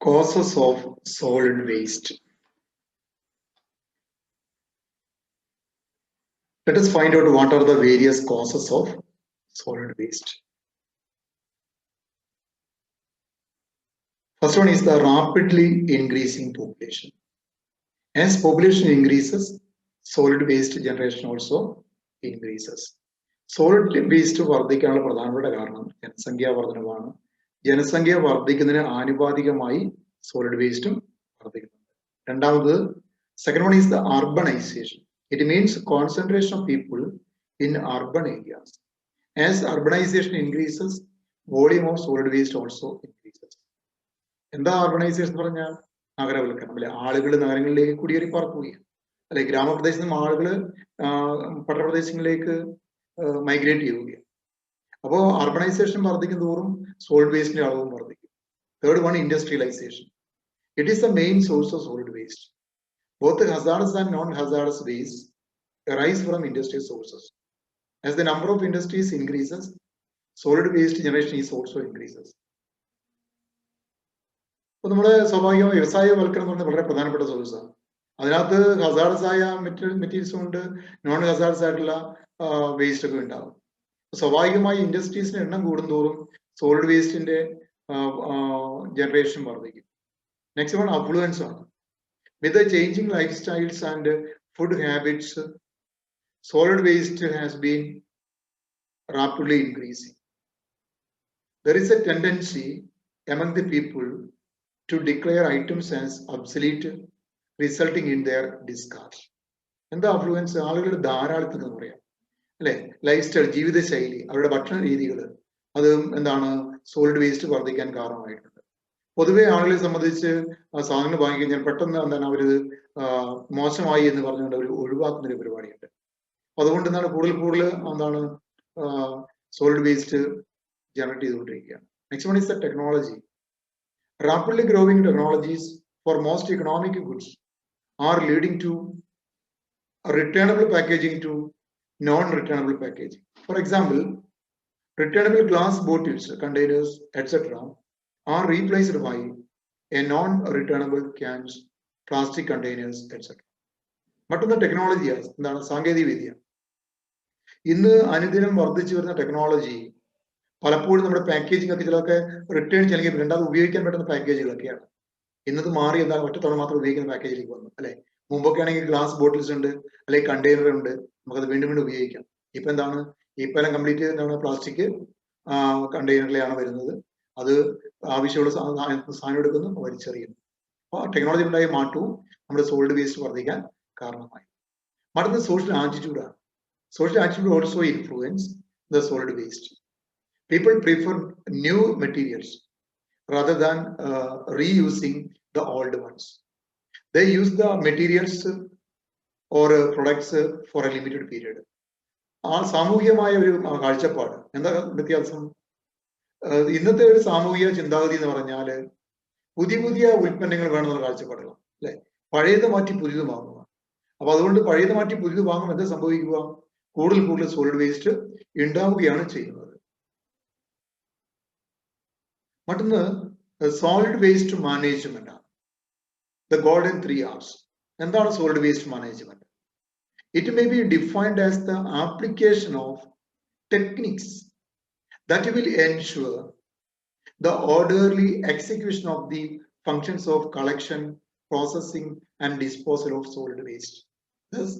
Causes of solid waste. Let us find out what are the various causes of solid waste. First one is the rapidly increasing population. As population increases, solid waste generation also increases. Solid waste വർദ്ധിക്കാനുള്ള പ്രധാനപ്പെട്ട കാരണം ജനസംഖ്യാ വർധനവാണ്. ജനസംഖ്യ വർദ്ധിക്കുന്നതിന് ആനുപാതികമായി solid വേസ്റ്റും വർദ്ധിക്കുന്നുണ്ട്. രണ്ടാമത്, second one is the urbanisation. It means concentration of people in urban areas. As urbanisation increases, volume of solid waste also increases. എന്താ urbanisation എന്ന് പറഞ്ഞാൽ? നഗരവൽക്കരണം അല്ലെ, ആളുകൾ നഗരങ്ങളിലേക്ക് കുടിയേറി പാർക്കുകയാണ് അല്ലെ, ഗ്രാമപ്രദേശത്ത് നിന്ന് ആളുകൾ പട്ടണപ്രദേശങ്ങളിലേക്ക് മൈഗ്രേറ്റ് ചെയ്യുകയാണ്. അപ്പോൾ അർബണൈസേഷൻ വർദ്ധിക്കും തോറും സോളിഡ് വേസ്റ്റിന്റെ അളവും വർദ്ധിക്കും. Third one, industrialization. It is the main source of solid waste. Both hazardous and non hazardous waste arise from industrial sources. As the number of industries increases, solid waste generation is also increases. അപ്പോൾ നമ്മുടെ സ്വാഭാവികമായ വ്യവസായവൽക്കരണം എന്ന് പറഞ്ഞാൽ വളരെ പ്രധാനപ്പെട്ട സോഴ്സാണ്. അതിനകത്ത് hazardous ആയ മെറ്റീരിയൽസും ഉണ്ട്, നോൺ ഹസാർഡസ് ആയിട്ടുള്ള വേസ്റ്റ് ഒക്കെ ഉണ്ടാകും. സ്വാഭാവികമായി ഇൻഡസ്ട്രീസിന്റെ എണ്ണം കൂടുന്തോറും സോളിഡ് വേസ്റ്റിന്റെ ജനറേഷൻ വർദ്ധിക്കും. നെക്സ്റ്റ് വൺ അഫ്ലുവൻസ് ആണ്. With the changing life styles and food habits, solid waste has been rapidly increasing. There is a tendency among the people to declare items as obsolete, resulting in their discard. എന്താ affluence? ആളുകളുടെ ധാരാളിത്തം എന്ന് പറയാം അല്ലെ, life style, ജീവിതശൈലി, അവരുടെ ഭക്ഷണ രീതികൾ, അത് എന്താണ് സോളിഡ് വേസ്റ്റ് വർദ്ധിക്കാൻ കാരണമായിട്ടുണ്ട്. പൊതുവെ ആളുകളെ സംബന്ധിച്ച് സാധനങ്ങൾ വാങ്ങിക്കഴിഞ്ഞാൽ പെട്ടെന്ന് എന്താണ് അവരിത് മോശമായി എന്ന് പറഞ്ഞുകൊണ്ട് അവർ ഒഴിവാക്കുന്നൊരു പരിപാടിയുണ്ട്. അതുകൊണ്ട് എന്താണ് കൂടുതൽ എന്താണ് സോളിഡ് വേസ്റ്റ് ജനറേറ്റ് ചെയ്തുകൊണ്ടിരിക്കുകയാണ്. Next one is the technology. Rapidly growing technologies for most economic goods are leading to returnable packaging to non-returnable packaging. For example, returnable glass bottles, containers, etc. are replaced by a non-returnable cans, plastic containers, etc. മറ്റൊന്ന് ടെക്നോളജിയാണ്. എന്താണ്? സാങ്കേതിക വിദ്യ. ഇന്ന് അനുദിനം വർദ്ധിച്ചു വരുന്ന technology പലപ്പോഴും നമ്മുടെ packaging ഒക്കെ ചിലതൊക്കെ റിട്ടേൺ ചെയ്യണമെങ്കിൽ രണ്ടാമത് ഉപയോഗിക്കാൻ പറ്റുന്ന പാക്കേജുകളൊക്കെയാണ്. ഇന്നത് മാറി എന്താണ് ഒറ്റത്തവണ മാത്രം ഉപയോഗിക്കുന്ന പാക്കേജിലേക്ക് വന്നു അല്ലെ. മുമ്പൊക്കെ ആണെങ്കിൽ ഗ്ലാസ് ബോട്ടിൽസ് ഉണ്ട്, അല്ലെങ്കിൽ കണ്ടെയ്നർ ഉണ്ട്, നമുക്കത് വീണ്ടും വീണ്ടും ഉപയോഗിക്കാം. ഇപ്പൊ എന്താണ്? ഇപ്പൊ എല്ലാം കംപ്ലീറ്റ് എന്താണ് പ്ലാസ്റ്റിക് കണ്ടെയ്നറിലാണ് വരുന്നത്. അത് ആവശ്യമുള്ള സാധനം എടുക്കുന്നു, വലിച്ചെറിയുന്നു. അപ്പോൾ ടെക്നോളജി ഉണ്ടായ മാറ്റവും നമ്മുടെ സോളിഡ് വേസ്റ്റ് വർദ്ധിക്കാൻ കാരണമായി. മറ്റൊന്ന് സോഷ്യൽ ആറ്റിറ്റ്യൂഡാണ്. Social attitude also influence the solid waste. People prefer new materials rather than reusing the old ones. They use the materials or products for a limited period. ആ സാമൂഹികമായ ഒരു കാഴ്ചപ്പാട് എന്താ വ്യത്യാസം? ഇന്നത്തെ ഒരു സാമൂഹിക ചിന്താഗതി എന്ന് പറഞ്ഞാല് പുതിയ പുതിയ ഉൽപ്പന്നങ്ങൾ വേണമെന്നുള്ള കാഴ്ചപ്പാടുകളാണ് അല്ലെ. പഴയത് മാറ്റി പുതിയത് വാങ്ങുക. അപ്പൊ അതുകൊണ്ട് പഴയത് മാറ്റി പുതിയത് വാങ്ങുമ്പോൾ എന്താ സംഭവിക്കുക? കൂടുതൽ സോളിഡ് വേസ്റ്റ് ഉണ്ടാവുകയാണ് ചെയ്യുന്നത്. മറ്റൊന്ന് സോളിഡ് വേസ്റ്റ് മാനേജ്മെന്റ് ആണ്. The golden 3 R's. എന്താണ് solid waste management? It may be defined as the application of techniques that will ensure the orderly execution of the functions of collection, processing and disposal of solid waste. Thus,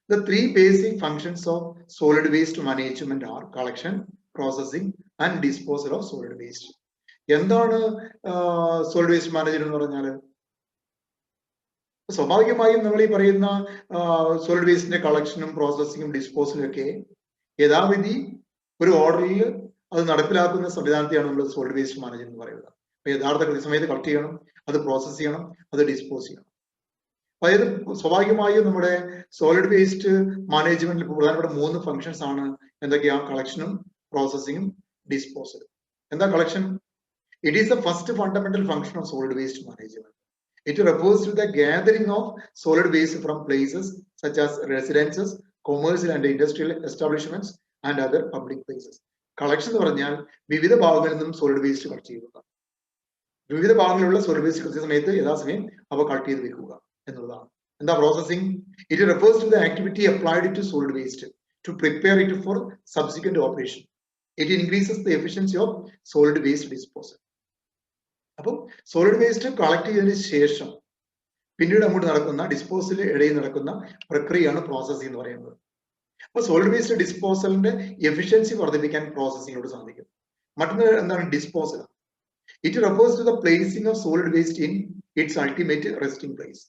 the 3 basic functions of solid waste management are collection, processing and disposal of solid waste. എന്താണ് solid waste management എന്ന് പറഞ്ഞാൽ? സ്വാഭാവികമായും നമ്മൾ ഈ പറയുന്ന solid വേസ്റ്റിന്റെ കളക്ഷനും പ്രോസസ്സിങ്ങും ഡിസ്പോസലും ഒക്കെ യഥാവിധി ഒരു ഓർഡറിൽ അത് നടപ്പിലാക്കുന്ന സംവിധാനത്തെയാണ് നമ്മൾ സോളിഡ് വേസ്റ്റ് മാനേജ്മെന്റ് എന്ന് പറയുന്നത്. അപ്പൊ യഥാർത്ഥ കൃത്യസമയത്ത് കളക്ട് ചെയ്യണം, അത് പ്രോസസ് ചെയ്യണം, അത് ഡിസ്പോസ് ചെയ്യണം. അതായത് സ്വാഭാവികമായും നമ്മുടെ സോളിഡ് വേസ്റ്റ് മാനേജ്മെന്റിൽ പ്രധാനപ്പെട്ട 3 ഫങ്ഷൻസ് ആണ്. എന്തൊക്കെയാ? കളക്ഷനും പ്രോസസ്സിങ്ങും ഡിസ്പോസലും. എന്താ collection? It is the first fundamental function of solid waste management. It refers to the gathering of solid waste from places such as residences, commercial and industrial establishments and other public places. Collection എന്ന് പറഞ്ഞാൽ വിവിധ ഭാഗങ്ങളിൽ നിന്നും solid waste collect ചെയ്യുക. വിവിധ ഭാഗങ്ങളിലുള്ള solid waste കൃത്യസമയത്ത് യഥാസമയം അവ കളക്ട് ചെയ്ത് വെക്കുക എന്നുള്ളതാണ്. എന്താ processing? It refers to the activity applied to solid waste to prepare it for subsequent operation. It increases the efficiency of solid waste disposal. അപ്പം സോളിഡ് വേസ്റ്റ് കളക്ട് ചെയ്തതിന് ശേഷം പിന്നീട് അങ്ങോട്ട് നടക്കുന്ന ഡിസ്പോസൽ ഇടയിൽ നടക്കുന്ന പ്രക്രിയയാണ് പ്രോസസ്സിംഗ് എന്ന് പറയുന്നത്. അപ്പൊ സോളിഡ് വേസ്റ്റ് ഡിസ്പോസലിന്റെ എഫിഷ്യൻസി വർദ്ധിപ്പിക്കാൻ പ്രോസസ്സിങ്ങിലൂടെ സാധിക്കും. മറ്റൊന്ന് എന്താണ്? Disposal. It refers to the placing of solid waste in its ultimate resting place.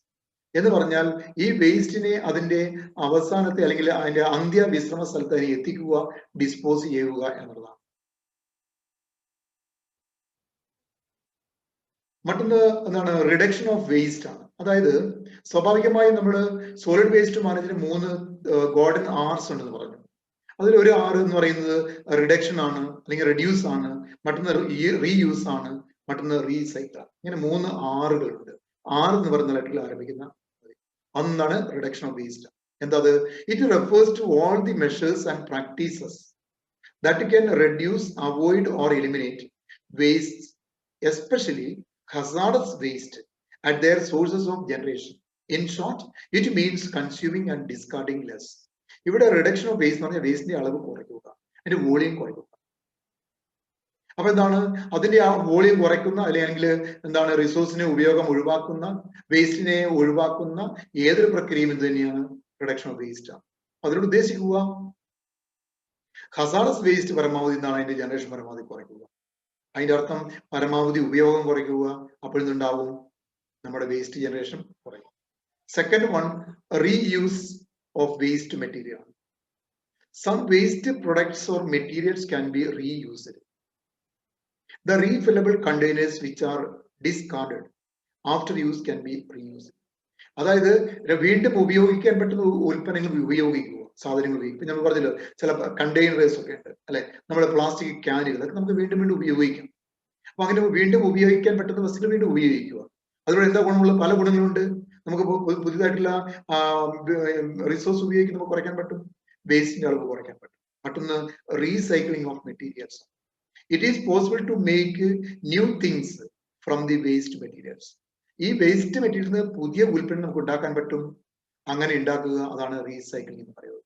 എന്ന് പറഞ്ഞാൽ ഈ വേസ്റ്റിനെ അതിന്റെ അവസാനത്തെ അല്ലെങ്കിൽ അതിന്റെ അന്ത്യ വിശ്രമ സ്ഥലത്ത് അതിനെ എത്തിക്കുക, ഡിസ്പോസ് ചെയ്യുക എന്നുള്ളതാണ്. മറ്റൊന്ന് എന്താണ്? റിഡക്ഷൻ ഓഫ് വേസ്റ്റ് ആണ്. അതായത് സ്വാഭാവികമായും നമ്മൾ സോളിഡ് വേസ്റ്റ് മാനേജിന് 3 ഗോൾഡൻ ആർസ് ഉണ്ടെന്ന് പറഞ്ഞു. അതിൽ ഒരു ആറ് എന്ന് പറയുന്നത് റിഡക്ഷൻ ആണ്, അല്ലെങ്കിൽ റെഡ്യൂസ് ആണ്, മറ്റൊന്ന് റീയൂസ് ആണ്, മറ്റൊന്ന് റീസൈക്കിൾ ആണ്. ഇങ്ങനെ 3 ആറുകളുണ്ട്. 6 എന്ന് പറയുന്ന ലെറ്ററിൽ ആരംഭിക്കുന്ന ഒന്നാണ് റിഡക്ഷൻ ഓഫ് വേസ്റ്റ്. എന്താ അത്? It refers to all the measures and practices that can reduce, avoid or eliminate waste, especially hazardous waste at their sources of generation. In short, it means consuming and discarding less. ഇവിടെ reduction of waste എന്ന് പറഞ്ഞാൽ വേസ്റ്റിന്റെ അളവ് കുറയ്ക്കുക, അതിന്റെ volume കുറയ്ക്കുക. അപ്പൊ എന്താണ്? അതിന്റെ ആ വോളിയം കുറയ്ക്കുന്ന അല്ലെങ്കിൽ എന്താണ് റിസോഴ്സിനെ ഉപയോഗം ഒഴിവാക്കുന്ന, വേസ്റ്റിനെ ഒഴിവാക്കുന്ന ഏതൊരു പ്രക്രിയയും ഇത് തന്നെയാണ് റിഡക്ഷൻ ഓഫ് വേസ്റ്റ് ആണ്. അതിനോട് ഉദ്ദേശിക്കുക ഹസാർഡസ് വേസ്റ്റ് പരമാവധി എന്താണ് അതിന്റെ ജനറേഷൻ പരമാവധി കുറയ്ക്കുക. അതിന്റെ അർത്ഥം പരമാവധി ഉപയോഗം കുറയ്ക്കുക. അപ്പോൾ ഇതുണ്ടാവും നമ്മുടെ വേസ്റ്റ് ജനറേഷൻ കുറയും. Second one, reuse of waste material. Some waste products or materials can be reused. The refillable containers which are discarded after use can be reused. അതായത് വീണ്ടും ഉപയോഗിക്കാൻ പറ്റുന്ന ഉൽപ്പന്നങ്ങൾ ഉപയോഗിക്കുക, സാധനങ്ങൾ ഉപയോഗിക്കുക. ഇപ്പൊ നമ്മൾ പറഞ്ഞല്ലോ ചില കണ്ടെയ്നേഴ്സ് ഒക്കെ ഉണ്ട് അല്ലെ, നമ്മുടെ പ്ലാസ്റ്റിക് ക്യാനുകൾ, അതൊക്കെ നമുക്ക് വീണ്ടും വീണ്ടും ഉപയോഗിക്കാം. അപ്പൊ അങ്ങനെ വീണ്ടും ഉപയോഗിക്കാൻ പറ്റുന്ന വസ്തുക്കൾ വീണ്ടും ഉപയോഗിക്കുക. അതുകൊണ്ട് എന്താ ഗുണമുള്ള? പല ഗുണങ്ങളുണ്ട്. നമുക്ക് പുതിയതായിട്ടുള്ള റിസോഴ്സ് ഉപയോഗിക്കുന്ന നമുക്ക് കുറയ്ക്കാൻ പറ്റും, വേസ്റ്റിന്റെ അളവ് കുറയ്ക്കാൻ പറ്റും. മറ്റൊന്ന് recycling of materials. It is possible to make new things from the waste materials. ഈ വേസ്റ്റ് മെറ്റീരിയലിൽ നിന്ന് പുതിയ ഉൽപ്പന്നം നമുക്ക് ഉണ്ടാക്കാൻ പറ്റും. അങ്ങനെ ഉണ്ടാക്കുക, അതാണ് റീസൈക്ലിംഗ് എന്ന് പറയുന്നത്.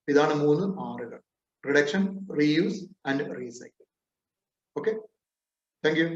ഇതാണ് 3 ആറുകൾ: reduction, reuse and recycle. Okay, thank U.